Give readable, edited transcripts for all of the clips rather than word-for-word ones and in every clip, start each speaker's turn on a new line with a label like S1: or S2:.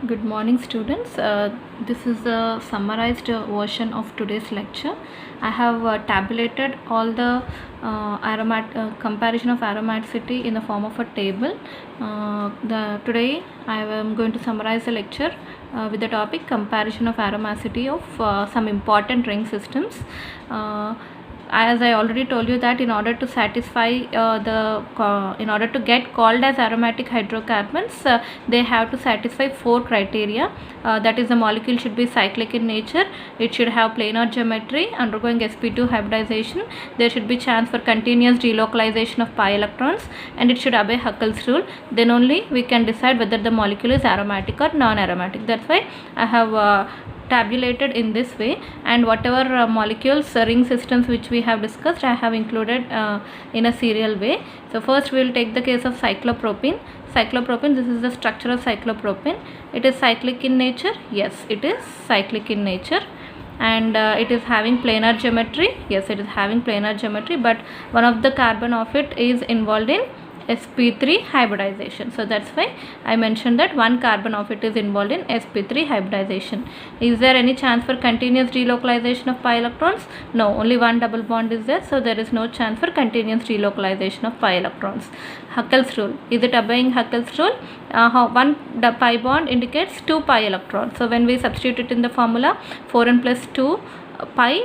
S1: Good morning, students. This is a summarized version of today's lecture. I have tabulated all the comparison of aromaticity in the form of a table. Today I am going to summarize the lecture with the topic comparison of aromaticity of some important ring systems. As I already told you that in order to satisfy in order to get called as aromatic hydrocarbons, they have to satisfy 4 criteria. That is, the molecule should be cyclic in nature, it should have planar geometry undergoing sp2 hybridization, there should be chance for continuous delocalization of pi electrons, and it should obey Huckel's rule. Then only we can decide whether the molecule is aromatic or non-aromatic. That's why I have tabulated in this way, and whatever molecules ring systems which we have discussed, I have included in a serial way. So first we will take the case of cyclopropene. This is the structure of cyclopropene. It is cyclic in nature. Yes, it is cyclic in nature. And it is having planar geometry. Yes, it is having planar geometry, but one of the carbon of it is involved in sp3 hybridization. So that's why I mentioned that one carbon of it is involved in sp3 hybridization. Is there any chance for continuous delocalization of pi electrons? No, only one double bond is there, so there is no chance for continuous delocalization of pi electrons. Huckel's rule, is it obeying Huckel's rule? One pi bond indicates 2 pi electrons. So when we substitute it in the formula, 4n plus 2 pi,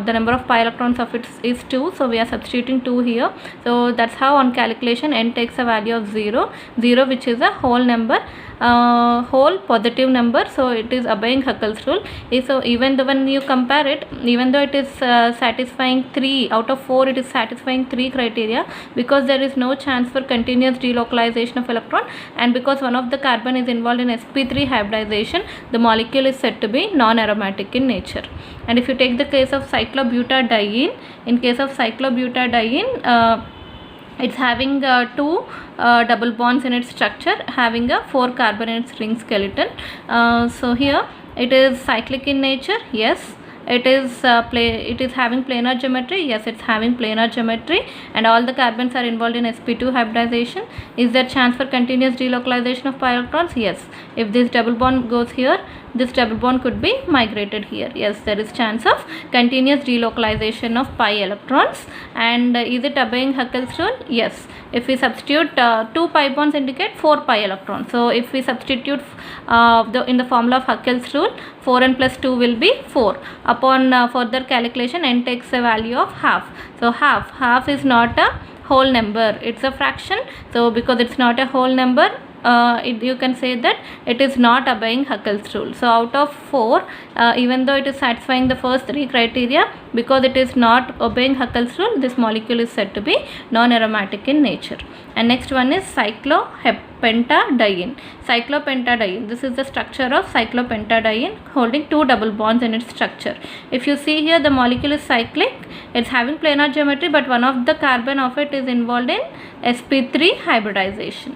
S1: the number of pi electrons of it is 2, so we are substituting 2 here. So that's how on calculation n takes a value of 0, which is a whole number, whole positive number, so it is obeying Huckel's rule. So even though when you compare it, even though it is satisfying 3 out of 4, it is satisfying 3 criteria, because there is no chance for continuous delocalization of electron, and because one of the carbon is involved in sp3 hybridization, the molecule is said to be non-aromatic in nature. And if you take the case of cyclobutadiene, in case of cyclobutadiene, it's having 2 double bonds in its structure, having a 4 carbon in its ring skeleton. So here it is cyclic in nature. Yes, it is having planar geometry. Yes, it's having planar geometry, and all the carbons are involved in sp2 hybridization. Is there chance for continuous delocalization of pi electrons? Yes, if this double bond goes here, this double bond could be migrated here. Yes, there is chance of continuous delocalization of pi electrons. And is it obeying Huckel's rule? Yes, if we substitute 2 pi bonds indicate 4 pi electrons, so if we substitute in the formula of Huckel's rule, 4n plus 2 will be 4. Upon further calculation, n takes a value of half. So half is not a whole number, it's a fraction. So because it's not a whole number, you can say that it is not obeying Huckel's rule. So out of 4, even though it is satisfying the first 3 criteria, because it is not obeying Huckel's rule, this molecule is said to be non-aromatic in nature. And next one is cyclopentadiene. This is the structure of cyclopentadiene, holding 2 double bonds in its structure. If you see here, the molecule is cyclic, it's having planar geometry, but one of the carbon of it is involved in sp3 hybridization.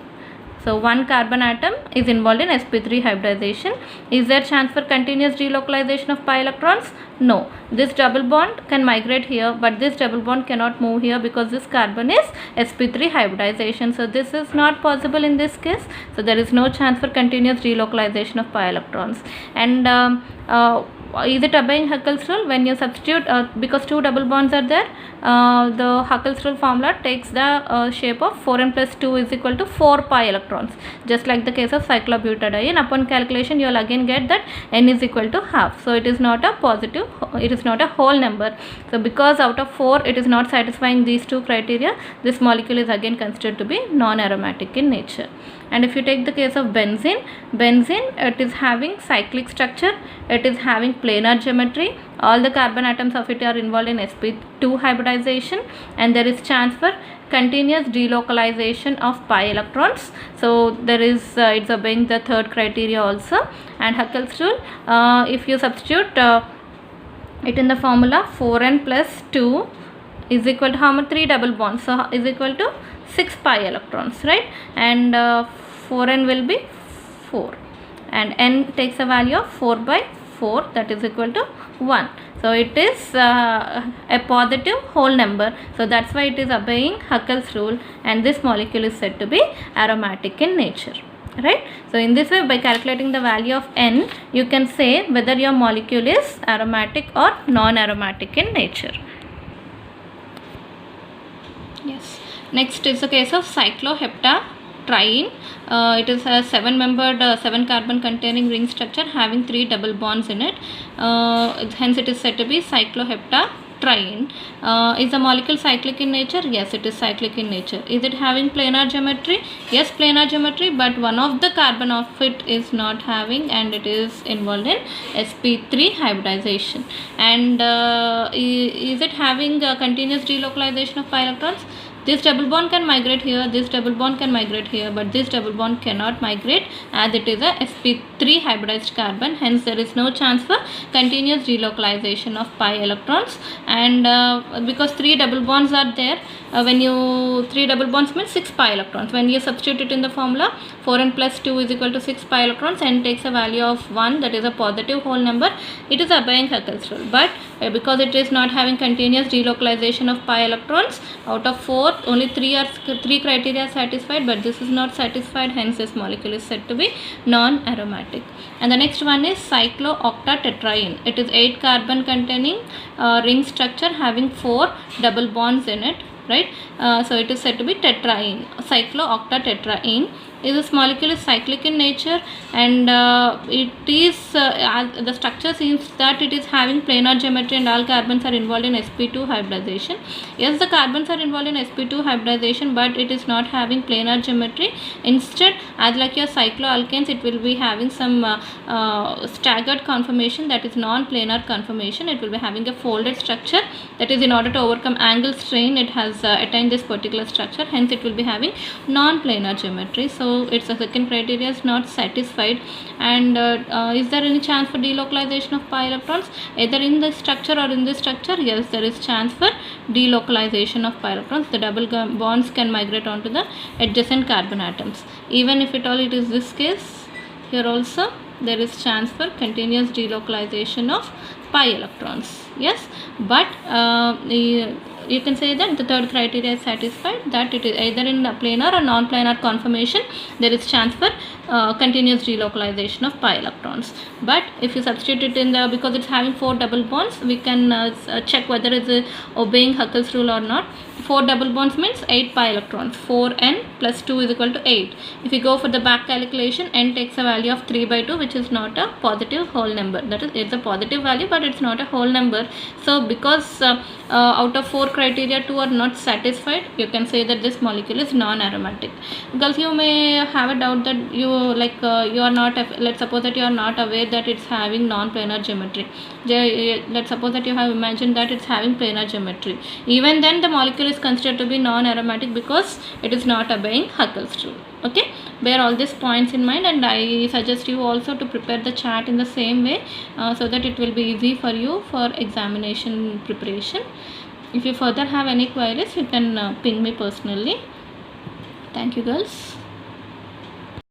S1: So one carbon atom is involved in sp3 hybridization. Is there chance for continuous delocalization of pi electrons? No. This double bond can migrate here, but this double bond cannot move here because this carbon is sp3 hybridization. So this is not possible in this case. So there is no chance for continuous delocalization of pi electrons. And is it obeying Huckel's rule? When you substitute, because 2 double bonds are there, the Huckel's rule formula takes the shape of 4n plus 2 is equal to 4 pi electrons, just like the case of cyclobutadiene. Upon calculation, you will again get that n is equal to half. So it is not a positive, it is not a whole number. So because out of 4 it is not satisfying these 2 criteria, this molecule is again considered to be non-aromatic in nature. And if you take the case of benzene, it is having cyclic structure, it is having planar geometry, all the carbon atoms of it are involved in sp2 hybridization, and there is chance for continuous delocalization of pi electrons. So there is it's obeying the 3rd criteria also. And Huckel's rule, if you substitute it in the formula, 4n plus 2 is equal to how much? 3 double bonds, so is equal to 6 pi electrons, right? And 4n will be 4, and n takes a value of 4 by 4, that is equal to 1. So it is a positive whole number, so that's why it is obeying Huckel's rule, and this molecule is said to be aromatic in nature. right? So in this way, by calculating the value of n, you can say whether your molecule is aromatic or non-aromatic in nature. Yes. Next is the case of cycloheptatriene. It is a 7-membered 7-carbon containing ring structure having 3 double bonds in it. Hence it is said to be cycloheptatriene. Is the molecule cyclic in nature? Yes, it is cyclic in nature. Is it having planar geometry? Yes, planar geometry, but one of the carbon of it is not having, and it is involved in sp3 hybridization. And is it having continuous delocalization of pi electrons? This double bond can migrate here, this double bond can migrate here, but this double bond cannot migrate as it is a sp3 hybridized carbon. Hence there is no chance for continuous delocalization of pi electrons. And because 3 double bonds are there, when you 3 double bonds means 6 pi electrons. When you substitute it in the formula, 4n plus 2 is equal to 6 pi electrons, and takes a value of 1, that is a positive whole number. It is obeying Huckel's rule, but because it is not having continuous delocalization of pi electrons, out of 4 only 3 criteria are satisfied, but this is not satisfied. Hence this molecule is said to be non-aromatic. And the next one is cyclooctatetraene. It is 8 carbon containing ring structure having 4 double bonds in it, right? So it is said to be tetraene, cyclooctatetraene. This molecule is cyclic in nature, and it is the structure seems that it is having planar geometry, and all carbons are involved in sp2 hybridization. Yes, the carbons are involved in sp2 hybridization, but it is not having planar geometry. Instead, as like your cycloalkanes, it will be having some staggered conformation, that is non-planar conformation. It will be having a folded structure, that is in order to overcome angle strain it has attained this particular structure. Hence it will be having non-planar geometry. So its second criteria is not satisfied. And is there any chance for delocalization of pi electrons either in this structure or in this structure? Yes, there is chance for delocalization of pi electrons. The double bonds can migrate onto the adjacent carbon atoms. Even if at all it is this case, here also there is chance for continuous delocalization of pi electrons. Yes, but you can say that the third criteria is satisfied, that it is either in planar or non-planar conformation. There is chance for continuous delocalization of pi electrons. But if you substitute it in the, because it's having 4 double bonds, we can check whether it's obeying Huckel's rule or not. 4 double bonds means 8 pi electrons. 4n plus 2 is equal to 8. If you go for the back calculation, n takes a value of 3/2, which is not a positive whole number. That is, it's a positive value, but it's not a whole number. So because out of 4 criteria 2 are not satisfied, you can say that this molecule is non-aromatic. Because you may have a doubt that you you are not, let's suppose that you are not aware that it's having non-planar geometry. Let's suppose that you have imagined that it's having planar geometry. Even then the molecule is considered to be non-aromatic because it is not obeying Huckel's rule. Okay, bear all these points in mind, and I suggest you also to prepare the chart in the same way so that it will be easy for you for examination preparation. If you further have any queries, you can ping me personally. Thank you, girls.